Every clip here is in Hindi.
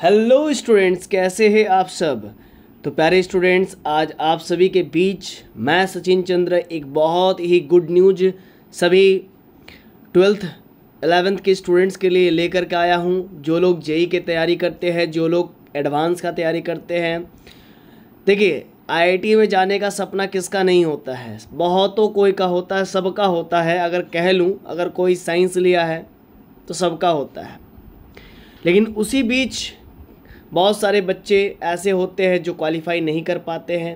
हेलो स्टूडेंट्स, कैसे हैं आप सब। तो प्यारे स्टूडेंट्स, आज आप सभी के बीच मैं सचिन चंद्र एक बहुत ही गुड न्यूज सभी 12th 11th के स्टूडेंट्स के लिए लेकर के आया हूं। जो लोग जेई की तैयारी करते हैं, जो लोग एडवांस का तैयारी करते हैं, देखिए आईआईटी में जाने का सपना किसका नहीं होता है। बहुतों कोई का होता है, सबका होता है। अगर कह लूँ, अगर कोई साइंस लिया है तो सबका होता है। लेकिन उसी बीच बहुत सारे बच्चे ऐसे होते हैं जो क्वालिफाई नहीं कर पाते हैं,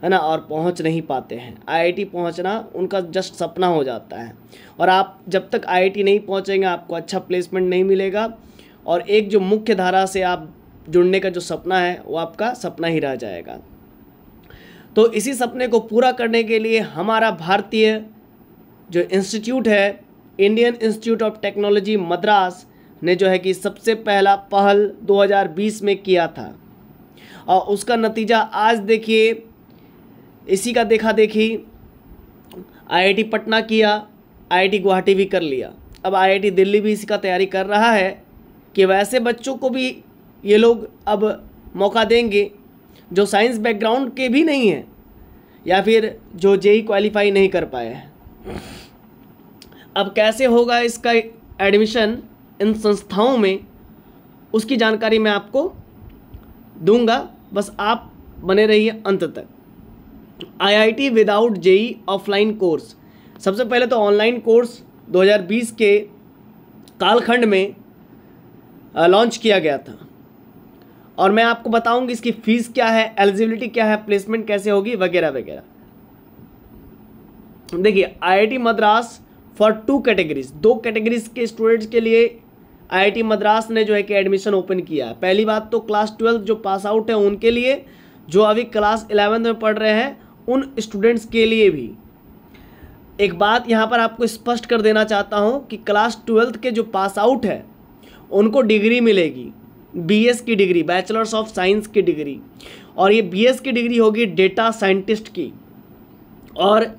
है ना, और पहुंच नहीं पाते हैं। आईआईटी पहुंचना उनका जस्ट सपना हो जाता है। और आप जब तक आईआईटी नहीं पहुंचेंगे, आपको अच्छा प्लेसमेंट नहीं मिलेगा और एक जो मुख्य धारा से आप जुड़ने का जो सपना है वो आपका सपना ही रह जाएगा। तो इसी सपने को पूरा करने के लिए हमारा भारतीय जो इंस्टीट्यूट है, Indian Institute of Technology Madras ने जो है कि सबसे पहला पहल 2020 में किया था और उसका नतीजा आज देखिए। इसी का देखा देखी आईआईटी पटना किया, आईआईटी गुवाहाटी भी कर लिया। अब आईआईटी दिल्ली भी इसी का तैयारी कर रहा है कि वैसे बच्चों को भी ये लोग अब मौका देंगे जो साइंस बैकग्राउंड के भी नहीं हैं या फिर जो जेई क्वालिफाई नहीं कर पाए हैं। अब कैसे होगा इसका एडमिशन इन संस्थाओं में, उसकी जानकारी मैं आपको दूंगा, बस आप बने रहिए अंत तक। IIT without JEE offline course, सबसे पहले तो ऑनलाइन कोर्स 2020 के कालखंड में लॉन्च किया गया था और मैं आपको बताऊंगी इसकी फीस क्या है, एलिजिबिलिटी क्या है, प्लेसमेंट कैसे होगी, वगैरह वगैरह। देखिए IIT Madras for 2 categories, 2 categories के स्टूडेंट्स के लिए आईआईटी मद्रास ने जो है कि एडमिशन ओपन किया है। पहली बात तो क्लास 12 जो पास आउट है उनके लिए, जो अभी क्लास 11 में पढ़ रहे हैं उन स्टूडेंट्स के लिए भी। एक बात यहाँ पर आपको स्पष्ट कर देना चाहता हूँ कि क्लास 12 के जो पास आउट है उनको डिग्री मिलेगी, बीएस की डिग्री, बैचलर्स ऑफ साइंस की डिग्री, और ये बीएस की डिग्री होगी डेटा साइंटिस्ट की। और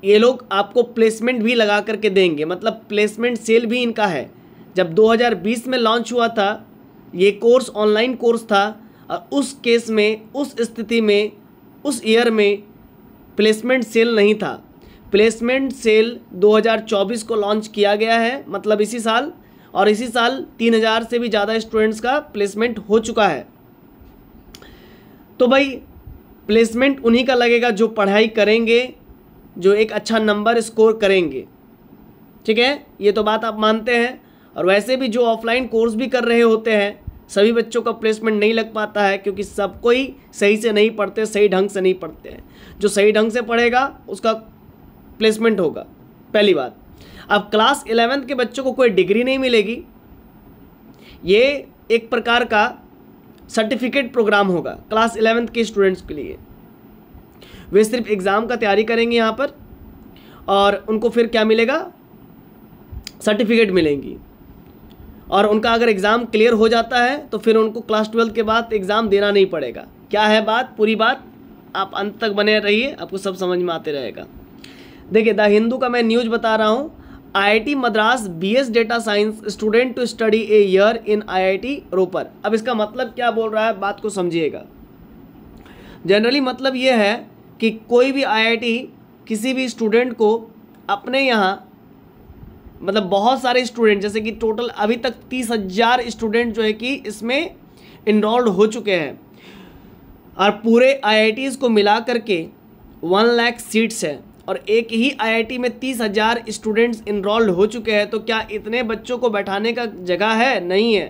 ये लोग आपको प्लेसमेंट भी लगा करके देंगे, मतलब प्लेसमेंट सेल भी इनका है। जब 2020 में लॉन्च हुआ था ये कोर्स, ऑनलाइन कोर्स था, और उस केस में, उस स्थिति में, उस ईयर में प्लेसमेंट सेल नहीं था। प्लेसमेंट सेल 2024 को लॉन्च किया गया है, मतलब इसी साल, और इसी साल 3000 से भी ज़्यादा स्टूडेंट्स का प्लेसमेंट हो चुका है। तो भाई प्लेसमेंट उन्हीं का लगेगा जो पढ़ाई करेंगे, जो एक अच्छा नंबर स्कोर करेंगे, ठीक है, ये तो बात आप मानते हैं। और वैसे भी जो ऑफलाइन कोर्स भी कर रहे होते हैं, सभी बच्चों का प्लेसमेंट नहीं लग पाता है क्योंकि सब कोई सही से नहीं पढ़ते, सही ढंग से नहीं पढ़ते हैं। जो सही ढंग से पढ़ेगा उसका प्लेसमेंट होगा, पहली बात। अब क्लास 11 के बच्चों को कोई डिग्री नहीं मिलेगी, ये एक प्रकार का सर्टिफिकेट प्रोग्राम होगा क्लास 11 के स्टूडेंट्स के लिए। वे सिर्फ एग्ज़ाम का तैयारी करेंगे यहाँ पर और उनको फिर क्या मिलेगा, सर्टिफिकेट मिलेंगी। और उनका अगर एग्ज़ाम क्लियर हो जाता है तो फिर उनको क्लास 12 के बाद एग्ज़ाम देना नहीं पड़ेगा। क्या है बात, पूरी बात आप अंत तक बने रहिए, आपको सब समझ में आते रहेगा। देखिए द हिंदू का मैं न्यूज़ बता रहा हूँ। IIT Madras BS data science student to study a year in IIT Ropar. अब इसका मतलब क्या बोल रहा है, बात को समझिएगा। जनरली मतलब ये है कि कोई भी आईआईटी किसी भी स्टूडेंट को अपने यहाँ, मतलब बहुत सारे स्टूडेंट, जैसे कि टोटल अभी तक 30,000 स्टूडेंट जो है कि इसमें इनरोल्ड हो चुके हैं और पूरे आईआईटीज़ को मिला करके 1 लाख सीट्स है और एक ही आईआईटी में 30,000 स्टूडेंट्स इनरोल्ड हो चुके हैं। तो क्या इतने बच्चों को बैठाने का जगह है? नहीं है,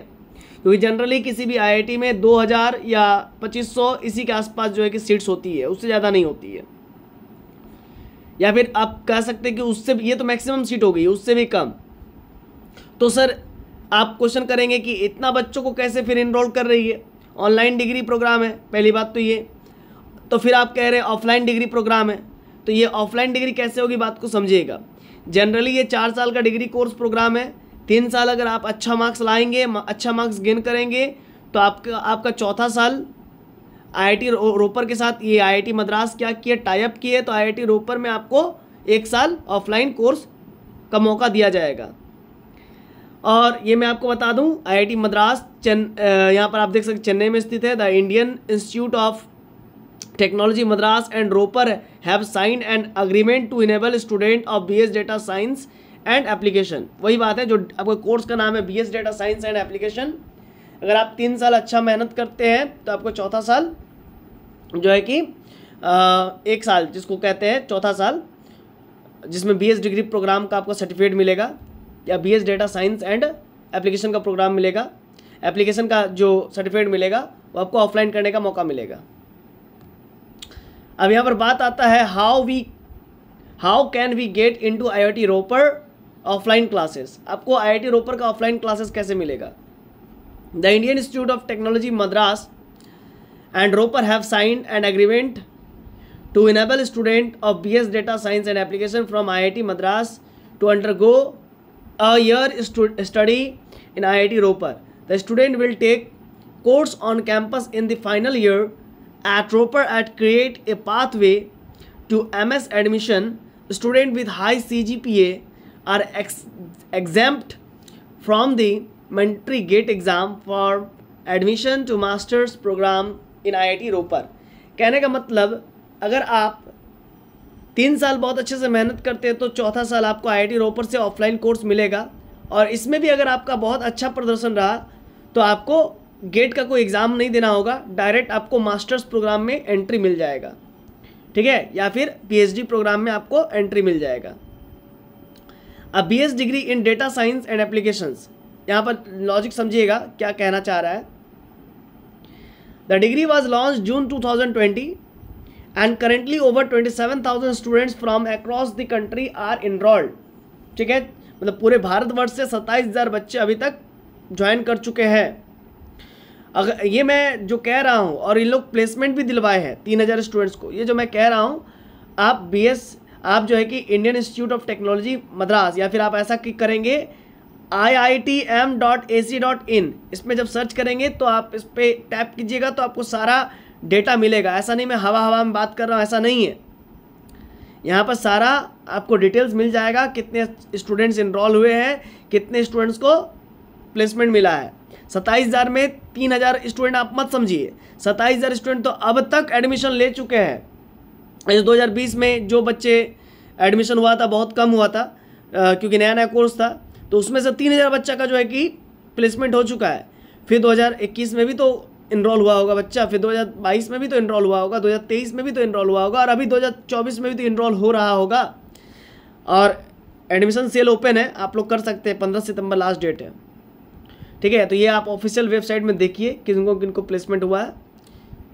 क्योंकि जनरली किसी भी आईआईटी में 2000 या 2500 इसी के आसपास जो है कि सीट्स होती है, उससे ज़्यादा नहीं होती है। या फिर आप कह सकते हैं कि उससे, ये तो मैक्सिमम सीट हो गई, उससे भी कम। तो सर आप क्वेश्चन करेंगे कि इतना बच्चों को कैसे फिर इनरोल कर रही है, ऑनलाइन डिग्री प्रोग्राम है, पहली बात तो ये। तो फिर आप कह रहे हैं ऑफलाइन डिग्री प्रोग्राम है, तो ये ऑफलाइन डिग्री कैसे होगी, बात को समझिएगा। जनरली ये 4 साल का डिग्री कोर्स प्रोग्राम है। 3 साल अगर आप अच्छा मार्क्स लाएंगे, अच्छा मार्क्स गेन करेंगे, तो आपका चौथा साल आईआईटी रोपर के साथ ये आईआईटी मद्रास क्या किया, टाई अप किए, तो आईआईटी रोपर में आपको 1 साल ऑफलाइन कोर्स का मौका दिया जाएगा। और ये मैं आपको बता दूं, IIT मद्रास यहाँ पर आप देख सकते चेन्नई में स्थित है। The Indian Institute of Technology Madras and Ropar have signed an agreement to enable student of BS data science and application. वही बात है जो आपको कोर्स का नाम है BS data science and application. अगर आप 3 साल अच्छा मेहनत करते हैं तो आपको चौथा साल जो है कि 1 साल जिसको कहते हैं चौथा साल, जिसमें BS डिग्री प्रोग्राम का आपको सर्टिफिकेट मिलेगा या BS data science and application का प्रोग्राम मिलेगा, एप्लीकेशन का जो सर्टिफिकेट मिलेगा वो आपको ऑफलाइन करने का मौका मिलेगा। अब यहाँ पर बात आता है how can we get into IIT Ropar offline classes. आपको IIT रोपर का ऑफलाइन क्लासेस कैसे मिलेगा? The Indian Institute of Technology Madras and Ropar have signed an agreement to enable student of BS data science and application from IIT Madras to undergo a year study in IIT Roper. The student will take course on campus in the final year at Roper and create a pathway to MS admission. Students with high CGPA are exempt from the mandatory GATE exam for admission to master's program in IIT Roper. कहने का मतलब अगर आप 3 साल बहुत अच्छे से मेहनत करते हैं तो चौथा साल आपको IIT रोपर से ऑफलाइन कोर्स मिलेगा, और इसमें भी अगर आपका बहुत अच्छा प्रदर्शन रहा तो आपको गेट का कोई एग्ज़ाम नहीं देना होगा, डायरेक्ट आपको मास्टर्स प्रोग्राम में एंट्री मिल जाएगा, ठीक है, या फिर PhD प्रोग्राम में आपको एंट्री मिल जाएगा। अब BS degree in data science and applications, यहाँ पर लॉजिक समझिएगा क्या कहना चाह रहा है। The degree was launch June 2020 and currently over 27,000 students from across the country are enrolled। ठीक है, मतलब पूरे भारतवर्ष से 27,000 बच्चे अभी तक ज्वाइन कर चुके हैं। अगर ये मैं जो कह रहा हूँ, और इन लोग प्लेसमेंट भी दिलवाए हैं 3,000 स्टूडेंट्स को, ये जो मैं कह रहा हूँ आप जो है कि Indian Institute of Technology Madras, या फिर आप ऐसा करेंगे iitm.ac.in, इसमें जब सर्च करेंगे तो आप इस पर टैप कीजिएगा तो आपको सारा डेटा मिलेगा। ऐसा नहीं मैं हवा में बात कर रहा हूँ, ऐसा नहीं है, यहाँ पर सारा आपको डिटेल्स मिल जाएगा, कितने स्टूडेंट्स इनरोल हुए हैं, कितने स्टूडेंट्स को प्लेसमेंट मिला है। 27,000 में 3,000 स्टूडेंट आप मत समझिए, 27,000 स्टूडेंट तो अब तक एडमिशन ले चुके हैं। इस 2020 में जो बच्चे एडमिशन हुआ था बहुत कम हुआ था, क्योंकि नया नया कोर्स था, तो उसमें से 3,000 बच्चा का जो है कि प्लेसमेंट हो चुका है। फिर 2021 में भी तो इनरोल हुआ होगा बच्चा, फिर 2022 में भी तो इनरोल हुआ होगा, 2023 में भी तो इनरोल हुआ होगा, और अभी 2024 में भी तो इनरोल हो रहा होगा। और एडमिशन सेल ओपन है, आप लोग कर सकते हैं, 15 सितंबर लास्ट डेट है, ठीक है। तो ये आप ऑफिशियल वेबसाइट में देखिए किनको प्लेसमेंट हुआ है।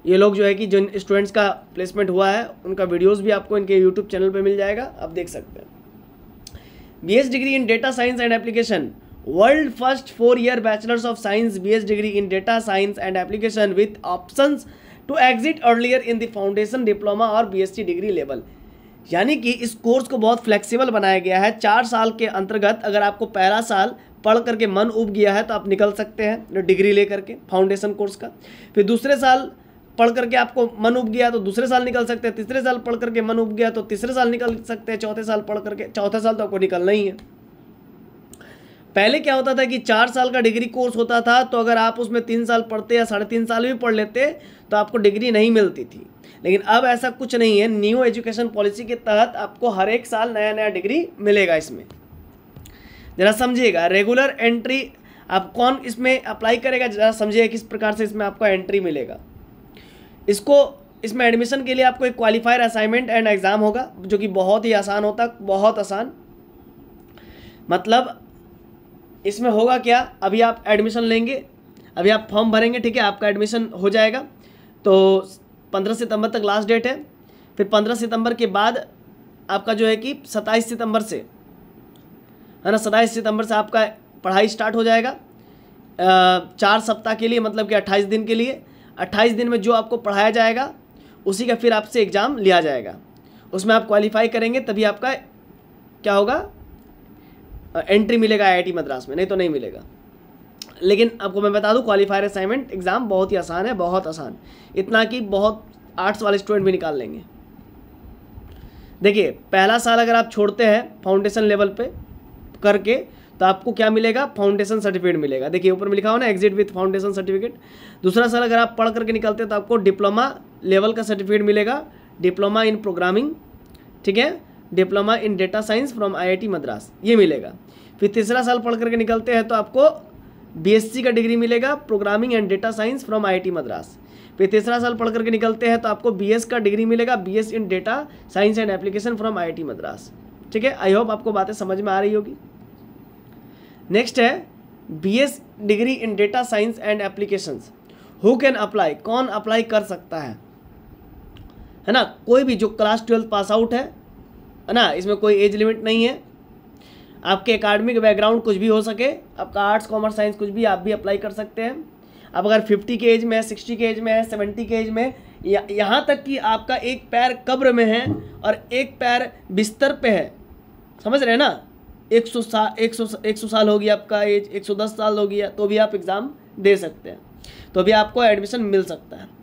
ये लोग जो है कि जिन स्टूडेंट्स का प्लेसमेंट हुआ है उनका वीडियोज़ भी आपको इनके यूट्यूब चैनल पर मिल जाएगा, आप देख सकते हैं। BS degree in data science and application, world first 4-year bachelors of science BS degree in data science and application with options to exit earlier in the foundation diploma और BSc डिग्री लेवल। यानी कि इस कोर्स को बहुत फ्लेक्सिबल बनाया गया है। 4 साल के अंतर्गत अगर आपको पहला साल पढ़ करके मन उब गया है तो आप निकल सकते हैं डिग्री ले करके फाउंडेशन कोर्स का, फिर दूसरे साल पढ़ करके आपको मन उब गया तो दूसरे साल निकल सकते हैं, तीसरे साल पढ़ करके मन उब गया तो तीसरे साल निकल सकते हैं, चौथे साल पढ़ करके, चौथे साल तो आपको निकलना ही है। पहले क्या होता था कि 4 साल का डिग्री कोर्स होता था, तो अगर आप उसमें 3 साल पढ़ते या 3.5 साल भी पढ़ लेते तो आपको डिग्री नहीं मिलती थी। लेकिन अब ऐसा कुछ नहीं है, न्यू एजुकेशन पॉलिसी के तहत आपको हर एक साल नया नया डिग्री मिलेगा। इसमें ज़रा समझिएगा, रेगुलर एंट्री आप कौन इसमें अप्लाई करेगा, ज़रा समझिएगा किस प्रकार से इसमें आपको एंट्री मिलेगा। इसमें एडमिशन के लिए आपको एक क्वालिफायर असाइनमेंट एंड एग्ज़ाम होगा, जो कि बहुत ही आसान होता, बहुत आसान। मतलब इसमें होगा क्या, अभी आप एडमिशन लेंगे, अभी आप फॉर्म भरेंगे, ठीक है, आपका एडमिशन हो जाएगा। तो 15 सितंबर तक लास्ट डेट है, फिर 15 सितंबर के बाद आपका जो है कि 27 सितंबर से है ना, 27 सितंबर से आपका पढ़ाई स्टार्ट हो जाएगा 4 सप्ताह के लिए, मतलब कि 28 दिन के लिए। 28 दिन में जो आपको पढ़ाया जाएगा उसी का फिर आपसे एग्ज़ाम लिया जाएगा, उसमें आप क्वालिफाई करेंगे तभी आपका क्या होगा, एंट्री मिलेगा IIT मद्रास में, नहीं तो नहीं मिलेगा। लेकिन आपको मैं बता दूं क्वालिफायर असाइनमेंट एग्ज़ाम बहुत ही आसान है, बहुत आसान, इतना कि बहुत आर्ट्स वाले स्टूडेंट भी निकाल लेंगे। देखिए पहला साल अगर आप छोड़ते हैं फाउंडेशन लेवल पे करके तो आपको क्या मिलेगा, फाउंडेशन सर्टिफिकेट मिलेगा। देखिए ऊपर में लिखा हो ना, एग्जिट विथ फाउंडेशन सर्टिफिकेट। दूसरा साल अगर आप पढ़ करके निकलते हैं तो आपको डिप्लोमा लेवल का सर्टिफिकेट मिलेगा, डिप्लोमा इन प्रोग्रामिंग, ठीक है, diploma in data science from IIT Madras, ये मिलेगा। फिर तीसरा साल पढ़ करके निकलते हैं तो आपको BSc का डिग्री मिलेगा, programming and data science from IIT Madras. फिर तीसरा साल पढ़ करके निकलते हैं तो आपको BS का डिग्री मिलेगा, BS in data science and application from IIT Madras. ठीक है, आई होप आपको बातें समझ में आ रही होगी। नेक्स्ट है BS degree in data science and applications, who can apply, कौन अप्लाई कर सकता है ना, कोई भी जो क्लास 12 पास आउट है ना, इसमें कोई एज लिमिट नहीं है, आपके एकेडमिक बैकग्राउंड कुछ भी हो सके, आपका आर्ट्स कॉमर्स साइंस कुछ भी, आप भी अप्लाई कर सकते हैं। आप अगर 50 के एज में है, 60 के एज में है, 70 के एज में, यहाँ तक कि आपका एक पैर कब्र में है और एक पैर बिस्तर पे है, समझ रहे हैं ना, 100 साल हो गया आपका एज, 110 साल हो गया, तो भी आप एग्ज़ाम दे सकते हैं, तो भी आपको एडमिशन मिल सकता है।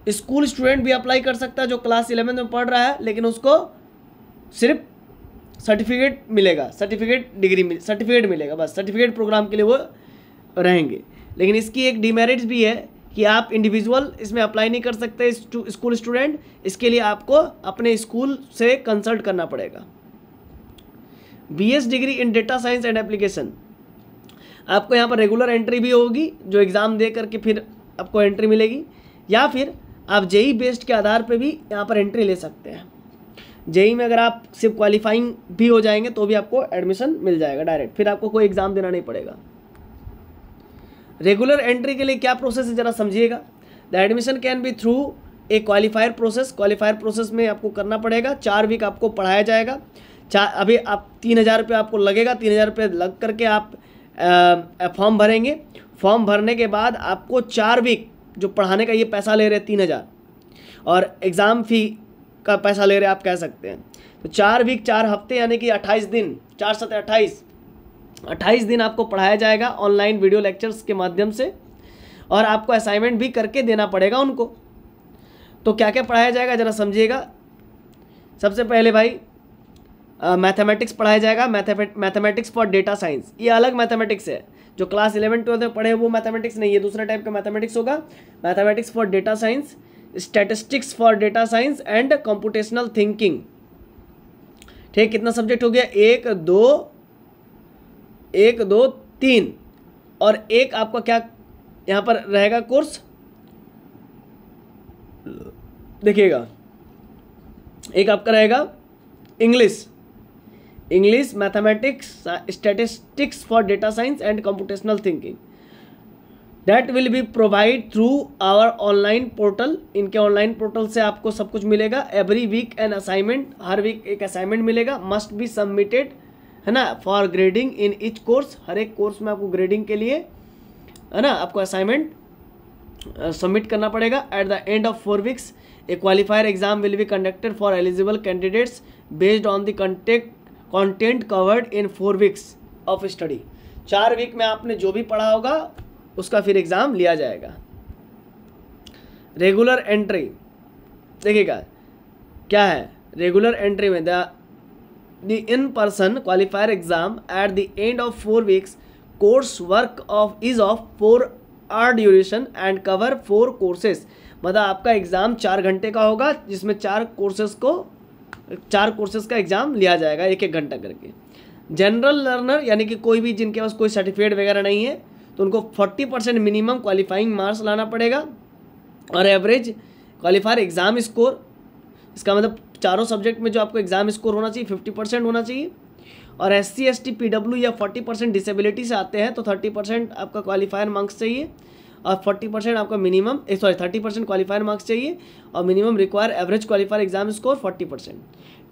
स्कूल स्टूडेंट भी अप्लाई कर सकता है जो क्लास 11 में पढ़ रहा है, लेकिन उसको सिर्फ सर्टिफिकेट मिलेगा, सर्टिफिकेट मिलेगा, बस सर्टिफिकेट प्रोग्राम के लिए वो रहेंगे। लेकिन इसकी एक डिमेरिट्स भी है कि आप इंडिविजुअल इसमें अप्लाई नहीं कर सकते स्कूल स्टूडेंट, इसके लिए आपको अपने स्कूल से कंसल्ट करना पड़ेगा। BS degree in data science and application, आपको यहाँ पर रेगुलर एंट्री भी होगी, जो एग्ज़ाम दे करके फिर आपको एंट्री मिलेगी, या फिर आप JEE बेस्ड के आधार पे भी यहाँ पर एंट्री ले सकते हैं। JEE में अगर आप सिर्फ क्वालिफाइंग भी हो जाएंगे तो भी आपको एडमिशन मिल जाएगा डायरेक्ट, फिर आपको कोई एग्ज़ाम देना नहीं पड़ेगा। रेगुलर एंट्री के लिए क्या प्रोसेस है ज़रा समझिएगा। The admission can be through a qualifier process, qualifier process में आपको करना पड़ेगा, 4 वीक आपको पढ़ाया जाएगा। अभी आप 3000 रुपये आपको लगेगा, 3000 रुपये लग करके आप फॉर्म भरेंगे। फॉर्म भरने के बाद आपको 4 वीक जो पढ़ाने का ये पैसा ले रहे हैं 3000, और एग्ज़ाम फ़ी का पैसा ले रहे हैं आप कह सकते हैं, तो 4 वीक 4 हफ्ते यानी कि 28 दिन, 4 7 28 दिन आपको पढ़ाया जाएगा ऑनलाइन वीडियो लेक्चर्स के माध्यम से, और आपको असाइनमेंट भी करके देना पड़ेगा उनको। तो क्या क्या पढ़ाया जाएगा ज़रा समझिएगा। सबसे पहले भाई मैथमेटिक्स पढ़ाया जाएगा, मैथमेटिक्स फॉर डेटा साइंस, ये अलग मैथमेटिक्स है, जो क्लास 11 12 में पढ़े वो मैथमेटिक्स नहीं है, दूसरा टाइप का मैथमेटिक्स होगा। Mathematics for data science, statistics for data science and computational thinking. ठीक, कितना सब्जेक्ट हो गया, 1 2 3, और एक आपका क्या यहाँ पर रहेगा कोर्स, देखिएगा, एक आपका रहेगा English, mathematics, statistics for data science and computational thinking, that will be provide through our online portal. इनके ऑनलाइन पोर्टल से आपको सब कुछ मिलेगा। एवरी वीक एन असाइनमेंट, हर वीक एक असाइनमेंट मिलेगा, मस्ट बी सबमिटेड, है ना, for grading in each course, हर एक कोर्स में आपको ग्रेडिंग के लिए, है ना, आपको असाइनमेंट सबमिट करना पड़ेगा। At the end of 4 weeks a qualifier exam will be conducted for eligible candidates based on the content covered in 4 weeks of study. 4 week में आपने जो भी पढ़ा होगा उसका फिर एग्ज़ाम लिया जाएगा। रेगुलर एंट्री देखिएगा क्या है, रेगुलर एंट्री में the in person qualifier exam at the end of 4 weeks course work is of 4 hour duration and cover 4 courses. मतलब आपका एग्ज़ाम 4 घंटे का होगा, जिसमें 4 कोर्सेज का एग्ज़ाम लिया जाएगा 1-1 घंटा करके। जनरल लर्नर यानी कि कोई भी जिनके पास कोई सर्टिफिकेट वगैरह नहीं है तो उनको 40% मिनिमम क्वालिफाइंग मार्क्स लाना पड़ेगा, और एवरेज क्वालिफायर एग्ज़ाम स्कोर, इसका मतलब चारों सब्जेक्ट में जो आपको एग्ज़ाम स्कोर होना चाहिए 50% होना चाहिए। और SC ST PW या 40% डिसेबिलिटी से आते हैं तो 30% आपका क्वालिफायर मार्क्स चाहिए, और 40% आपका मिनिमम 30% क्वालिफायर मार्क्स चाहिए, और minimum require average qualifier exam score 40%।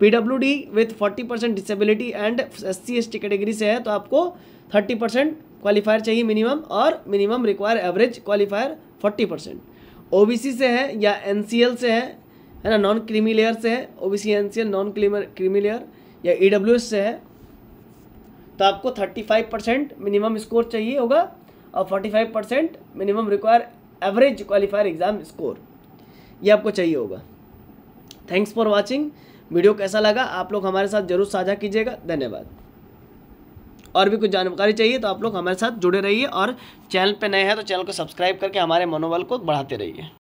PWD with 40% disability and SC ST category से है तो आपको 30% क्वालिफायर चाहिए मिनिमम, और minimum require average qualifier 40%। OBC से है या NCL से है ना, नॉन क्रीमी लेयर से है, OBC NCL non creamy layer या EWS से है तो आपको 35% मिनिमम स्कोर चाहिए होगा, और 45% minimum require average qualifier exam score, ये आपको चाहिए होगा। Thanks for watching. वीडियो कैसा लगा आप लोग हमारे साथ जरूर साझा कीजिएगा। धन्यवाद। और भी कुछ जानकारी चाहिए तो आप लोग हमारे साथ जुड़े रहिए और चैनल पे नए हैं तो चैनल को सब्सक्राइब करके हमारे मनोबल को बढ़ाते रहिए।